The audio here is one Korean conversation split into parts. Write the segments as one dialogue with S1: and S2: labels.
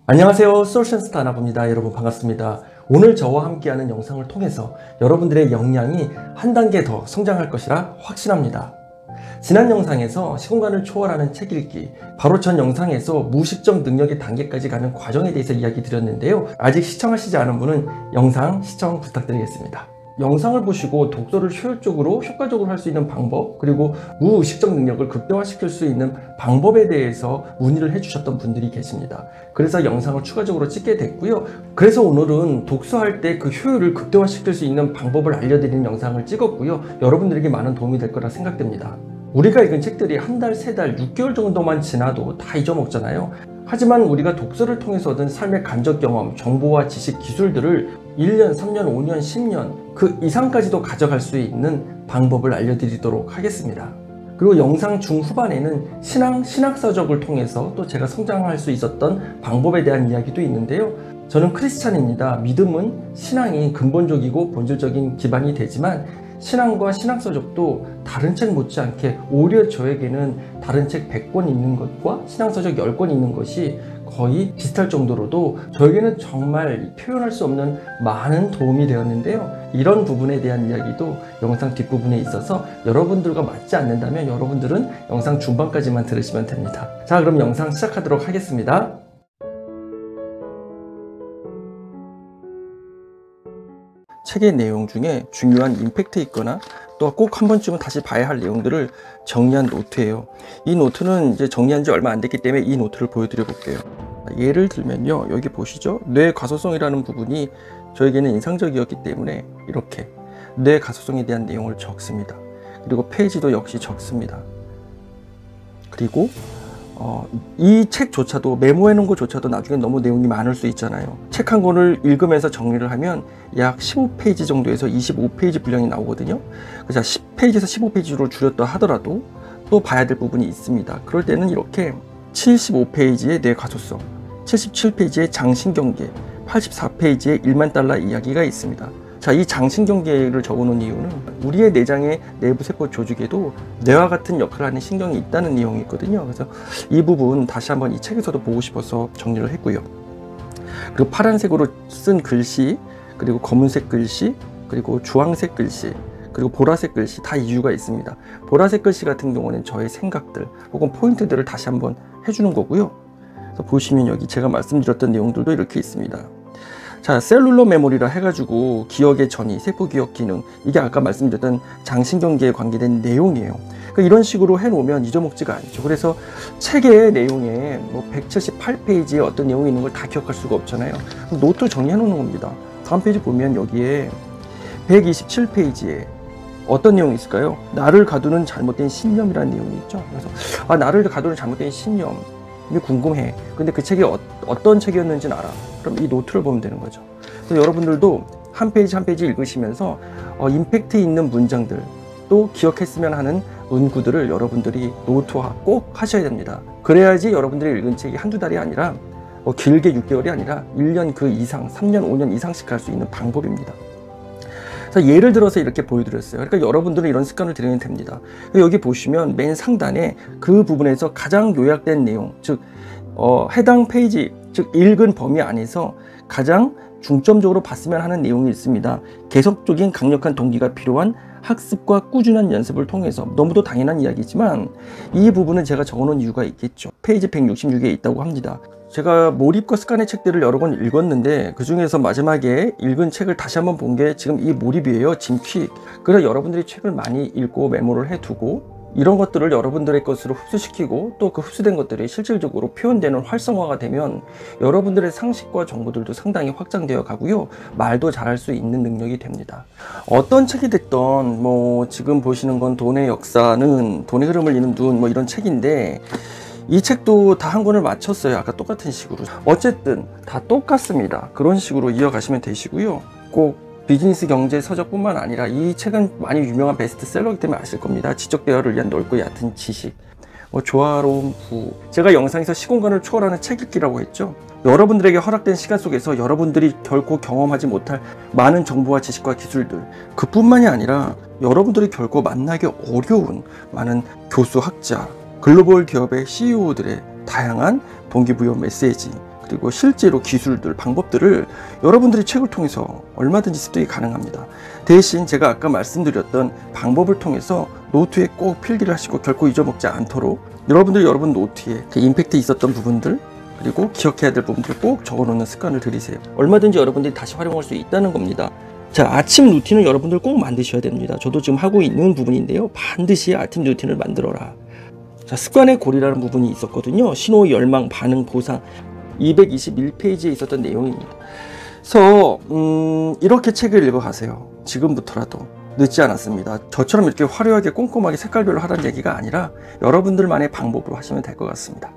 S1: 안녕하세요. 솔루션스타 하나봅니다. 여러분 반갑습니다. 오늘 저와 함께하는 영상을 통해서 여러분들의 역량이 한 단계 더 성장할 것이라 확신합니다. 지난 영상에서 시공간을 초월하는 책 읽기, 바로 전 영상에서 무식적 능력의 단계까지 가는 과정에 대해서 이야기 드렸는데요. 아직 시청하시지 않은 분은 영상 시청 부탁드리겠습니다. 영상을 보시고 독서를 효과적으로 할 수 있는 방법, 그리고 무의식적 능력을 극대화시킬 수 있는 방법에 대해서 문의를 해주셨던 분들이 계십니다. 그래서 영상을 추가적으로 찍게 됐고요. 그래서 오늘은 독서할 때 그 효율을 극대화시킬 수 있는 방법을 알려드리는 영상을 찍었고요. 여러분들에게 많은 도움이 될 거라 생각됩니다. 우리가 읽은 책들이 한 달, 세 달, 6개월 정도만 지나도 다 잊어먹잖아요. 하지만 우리가 독서를 통해서 얻은 삶의 간접 경험, 정보와 지식, 기술들을 1년, 3년, 5년, 10년 그 이상까지도 가져갈 수 있는 방법을 알려드리도록 하겠습니다. 그리고 영상 중후반에는 신학서적을 통해서 또 제가 성장할 수 있었던 방법에 대한 이야기도 있는데요. 저는 크리스찬입니다. 믿음은 신앙이 근본적이고 본질적인 기반이 되지만 신앙과 신학서적도 다른 책 못지않게 오히려 저에게는 다른 책 100권 읽는 것과 신학서적 10권 읽는 것이 거의 비슷할 정도로도 저에게는 정말 표현할 수 없는 많은 도움이 되었는데요. 이런 부분에 대한 이야기도 영상 뒷부분에 있어서 여러분들과 맞지 않는다면 여러분들은 영상 중반까지만 들으시면 됩니다. 자, 그럼 영상 시작하도록 하겠습니다. 책의 내용 중에 중요한 임팩트 있거나 또 꼭 한 번쯤은 다시 봐야 할 내용들을 정리한 노트예요. 이 노트는 이제 정리한 지 얼마 안 됐기 때문에 이 노트를 보여드려 볼게요. 예를 들면요, 여기 보시죠. 뇌 가소성이라는 부분이 저에게는 인상적이었기 때문에 이렇게 뇌 가소성에 대한 내용을 적습니다. 그리고 페이지도 역시 적습니다. 그리고 이 책조차도 메모해 놓은 것조차도 나중에 너무 내용이 많을 수 있잖아요. 책 한 권을 읽으면서 정리를 하면 약 15페이지 정도에서 25페이지 분량이 나오거든요. 그래서 10페이지에서 15페이지로 줄였다 하더라도 또 봐야 될 부분이 있습니다. 그럴 때는 이렇게 75페이지의 뇌 가소성, 77페이지의 장신경계, 84페이지의 1만 달러 이야기가 있습니다. 자, 이 장신경계를 적어놓은 이유는 우리의 내장의 내부 세포 조직에도 뇌와 같은 역할을 하는 신경이 있다는 내용이 있거든요. 그래서 이 부분 다시 한번 이 책에서도 보고 싶어서 정리를 했고요. 그리고 파란색으로 쓴 글씨, 그리고 검은색 글씨, 그리고 주황색 글씨, 그리고 보라색 글씨, 다 이유가 있습니다. 보라색 글씨 같은 경우는 저의 생각들 혹은 포인트들을 다시 한번 해주는 거고요. 그래서 보시면 여기 제가 말씀드렸던 내용들도 이렇게 있습니다. 자, 셀룰러 메모리라 해가지고 기억의 전이, 세포 기억 기능, 이게 아까 말씀드렸던 장신경계에 관계된 내용이에요. 그러니까 이런 식으로 해놓으면 잊어먹지가 않죠. 그래서 책의 내용에 뭐 178페이지에 어떤 내용이 있는 걸 다 기억할 수가 없잖아요. 노트 정리해 놓는 겁니다. 다음 페이지 보면 여기에 127페이지에 어떤 내용이 있을까요? 나를 가두는 잘못된 신념이라는 내용이 있죠. 그래서 나를 가두는 잘못된 신념, 이게 궁금해. 근데 그 책이 어떤 책이었는지는 알아. 그럼 이 노트를 보면 되는 거죠. 그래서 여러분들도 한 페이지 한 페이지 읽으시면서 임팩트 있는 문장들, 또 기억했으면 하는 문구들을 여러분들이 노트화 꼭 하셔야 됩니다. 그래야지 여러분들이 읽은 책이 한두 달이 아니라 길게 6개월이 아니라 1년 그 이상, 3년, 5년 이상씩 갈 수 있는 방법입니다. 자, 예를 들어서 이렇게 보여드렸어요. 그러니까 여러분들은 이런 습관을 들이면 됩니다. 여기 보시면 맨 상단에 그 부분에서 가장 요약된 내용, 즉 해당 페이지, 즉 읽은 범위 안에서 가장 중점적으로 봤으면 하는 내용이 있습니다. 계속적인 강력한 동기가 필요한 학습과 꾸준한 연습을 통해서, 너무도 당연한 이야기지만 이 부분은 제가 적어놓은 이유가 있겠죠. 페이지 166에 있다고 합니다. 제가 몰입과 습관의 책들을 여러 권 읽었는데 그 중에서 마지막에 읽은 책을 다시 한번 본 게 지금 이 몰입이에요. 짐퀵. 그래서 여러분들이 책을 많이 읽고 메모를 해두고 이런 것들을 여러분들의 것으로 흡수시키고 또 그 흡수된 것들이 실질적으로 표현되는 활성화가 되면 여러분들의 상식과 정보들도 상당히 확장되어 가고요. 말도 잘할 수 있는 능력이 됩니다. 어떤 책이 됐던 지금 보시는 건 돈의 역사는 돈의 흐름을 이는 눈 이런 책인데 이 책도 다 한 권을 마쳤어요. 아까 똑같은 식으로. 어쨌든 다 똑같습니다. 그런 식으로 이어가시면 되시고요. 꼭 비즈니스 경제 서적뿐만 아니라 이 책은 많이 유명한 베스트셀러이기 때문에 아실 겁니다. 지적 대화를 위한 넓고 얕은 지식, 조화로운 부. 제가 영상에서 시공간을 초월하는 책 읽기라고 했죠. 여러분들에게 허락된 시간 속에서 여러분들이 결코 경험하지 못할 많은 정보와 지식과 기술들, 그뿐만이 아니라 여러분들이 결코 만나기 어려운 많은 교수, 학자, 글로벌 기업의 CEO들의 다양한 동기부여 메시지, 그리고 실제로 기술들, 방법들을 여러분들이 책을 통해서 얼마든지 습득이 가능합니다. 대신 제가 아까 말씀드렸던 방법을 통해서 노트에 꼭 필기를 하시고 결코 잊어먹지 않도록 여러분들 노트에 그 임팩트 있었던 부분들, 그리고 기억해야 될 부분들을 꼭 적어놓는 습관을 들이세요. 얼마든지 여러분들이 다시 활용할 수 있다는 겁니다. 자, 아침 루틴을 여러분들 꼭 만드셔야 됩니다. 저도 지금 하고 있는 부분인데요. 반드시 아침 루틴을 만들어라. 자, 습관의 고리라는 부분이 있었거든요. 신호, 열망, 반응, 보상. 221페이지에 있었던 내용입니다. 그래서 이렇게 책을 읽어가세요. 지금부터라도 늦지 않았습니다. 저처럼 이렇게 화려하게 꼼꼼하게 색깔별로 하라는 얘기가 아니라 여러분들만의 방법으로 하시면 될 것 같습니다.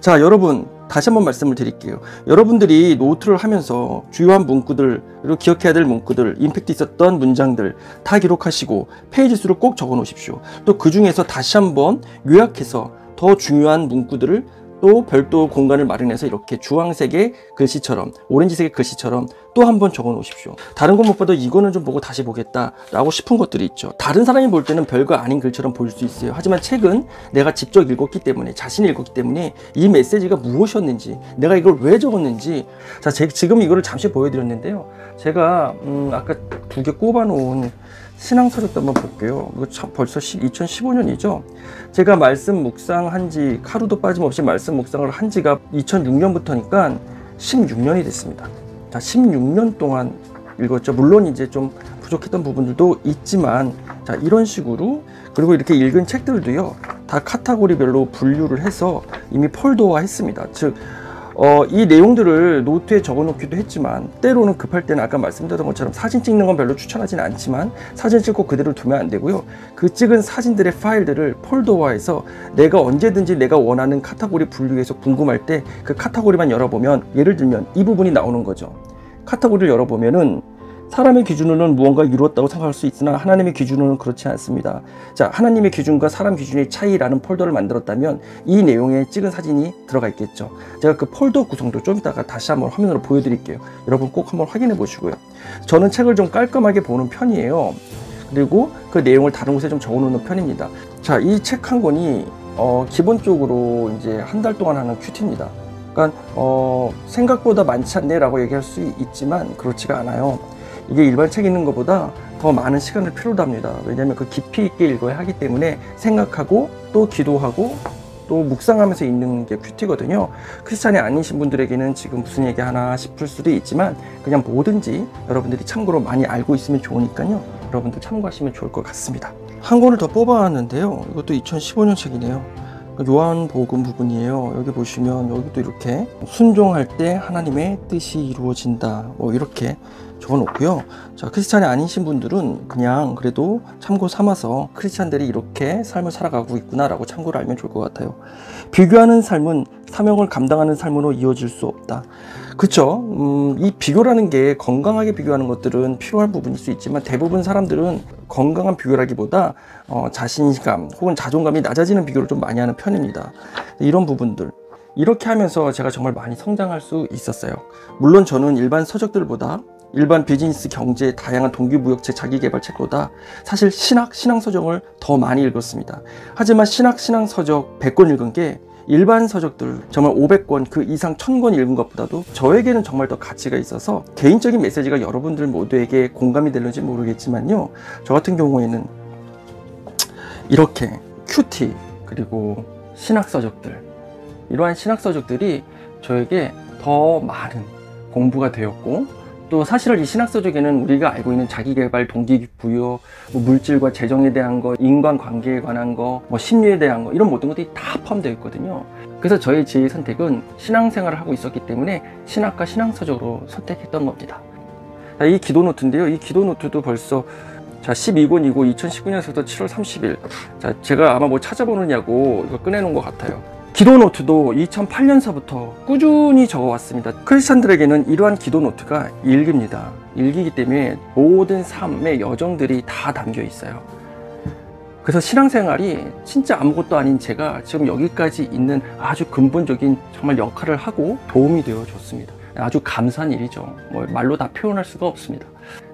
S1: 자, 여러분 다시 한번 말씀을 드릴게요. 여러분들이 노트를 하면서 주요한 문구들, 그리고 기억해야 될 문구들, 임팩트 있었던 문장들 다 기록하시고 페이지 수를 꼭 적어 놓으십시오. 또 그 중에서 다시 한번 요약해서 더 중요한 문구들을 또 별도 공간을 마련해서 이렇게 주황색의 글씨처럼, 오렌지색의 글씨처럼 또 한 번 적어 놓으십시오. 다른 것 못 봐도 이거는 좀 보고 다시 보겠다 라고 싶은 것들이 있죠. 다른 사람이 볼 때는 별거 아닌 글처럼 보일 수 있어요. 하지만 책은 내가 직접 읽었기 때문에, 자신이 읽었기 때문에 이 메시지가 무엇이었는지, 내가 이걸 왜 적었는지. 자, 지금 이거를 잠시 보여드렸는데요. 제가 아까 2개 꼽아놓은 신앙서적도 한번 볼게요. 이거 참 벌써 2015년이죠. 제가 말씀 묵상한 지, 하루도 빠짐없이 말씀 묵상을 한 지가 2006년부터니까 16년이 됐습니다. 자, 16년 동안 읽었죠. 물론 이제 좀 부족했던 부분들도 있지만, 자, 이런 식으로, 그리고 이렇게 읽은 책들도요, 다 카테고리별로 분류를 해서 이미 폴더화 했습니다. 즉, 이 내용들을 노트에 적어 놓기도 했지만, 때로는 급할 때는 아까 말씀드렸던 것처럼 사진 찍는 건 별로 추천하지는 않지만, 사진 찍고 그대로 두면 안 되고요. 그 찍은 사진들의 파일들을 폴더화해서 내가 언제든지 내가 원하는 카테고리 분류해서 궁금할 때 그 카테고리만 열어보면, 예를 들면 이 부분이 나오는 거죠. 카테고리를 열어보면은 사람의 기준으로는 무언가 이루었다고 생각할 수 있으나 하나님의 기준으로는 그렇지 않습니다. 자, 하나님의 기준과 사람 기준의 차이라는 폴더를 만들었다면 이 내용에 찍은 사진이 들어가 있겠죠. 제가 그 폴더 구성도 좀 이따가 다시 한번 화면으로 보여드릴게요. 여러분 꼭 한번 확인해 보시고요. 저는 책을 좀 깔끔하게 보는 편이에요. 그리고 그 내용을 다른 곳에 좀 적어 놓는 편입니다. 자, 이 책 한 권이 기본적으로 이제 한 달 동안 하는 큐티입니다. 그러니까 생각보다 많지 않네 라고 얘기할 수 있지만 그렇지가 않아요. 이게 일반 책 읽는 것보다 더 많은 시간을 필요로 합니다. 왜냐하면 그 깊이 있게 읽어야 하기 때문에 생각하고 또 기도하고 또 묵상하면서 읽는 게 큐티거든요. 크리스찬이 아니신 분들에게는 지금 무슨 얘기 하나 싶을 수도 있지만 그냥 뭐든지 여러분들이 참고로 많이 알고 있으면 좋으니까요. 여러분들 참고하시면 좋을 것 같습니다. 한 권을 더 뽑아왔는데요. 이것도 2015년 책이네요. 요한복음 부분이에요. 여기 보시면 여기도 이렇게 순종할 때 하나님의 뜻이 이루어진다, 뭐 이렇게 적어 놓고요. 자, 크리스찬이 아니신 분들은 그냥 그래도 참고 삼아서 크리스찬들이 이렇게 삶을 살아가고 있구나 라고 참고를 알면 좋을 것 같아요. 비교하는 삶은 사명을 감당하는 삶으로 이어질 수 없다. 그쵸? 이 비교라는 게, 건강하게 비교하는 것들은 필요한 부분일 수 있지만 대부분 사람들은 건강한 비교라기보다 자신감 혹은 자존감이 낮아지는 비교를 좀 많이 하는 편입니다. 이런 부분들, 이렇게 하면서 제가 정말 많이 성장할 수 있었어요. 물론 저는 일반 서적들보다, 일반 비즈니스, 경제, 다양한 동기부여책, 자기개발책보다 사실 신앙서적을 더 많이 읽었습니다. 하지만 신앙서적 100권 읽은 게 일반 서적들 정말 500권 그 이상 1000권 읽은 것보다도 저에게는 정말 더 가치가 있어서, 개인적인 메시지가 여러분들 모두에게 공감이 되는지 모르겠지만요, 저 같은 경우에는 이렇게 큐티 그리고 신학서적들, 이러한 신학서적들이 저에게 더 많은 공부가 되었고, 또 사실은 이 신학서적에는 우리가 알고 있는 자기개발, 동기부여, 뭐 물질과 재정에 대한 거, 인간관계에 관한 거, 뭐 심리에 대한 거, 이런 모든 것들이 다 포함되어 있거든요. 그래서 저의 지혜 선택은 신앙생활을 하고 있었기 때문에 신학과 신앙서적으로 선택했던 겁니다. 자, 이 기도노트인데요. 이 기도노트도 벌써 12권이고 2019년부터 7월 30일. 자, 제가 아마 뭐 찾아보느냐고 이거 꺼내놓은 것 같아요. 기도노트도 2008년서부터 꾸준히 적어왔습니다. 크리스찬들에게는 이러한 기도노트가 일기입니다. 일기이기 때문에 모든 삶의 여정들이 다 담겨 있어요. 그래서 신앙생활이 진짜 아무것도 아닌 제가 지금 여기까지 있는 아주 근본적인 정말 역할을 하고 도움이 되어 줬습니다. 아주 감사한 일이죠. 뭐 말로 다 표현할 수가 없습니다.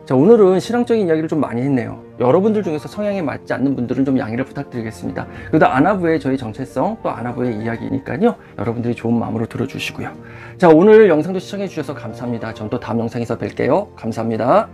S1: 자, 오늘은 실용적인 이야기를 좀 많이 했네요. 여러분들 중에서 성향에 맞지 않는 분들은 좀 양해를 부탁드리겠습니다. 그래도 아나부의 저희 정체성, 또 아나부의 이야기니까요. 여러분들이 좋은 마음으로 들어주시고요. 자, 오늘 영상도 시청해 주셔서 감사합니다. 전 또 다음 영상에서 뵐게요. 감사합니다.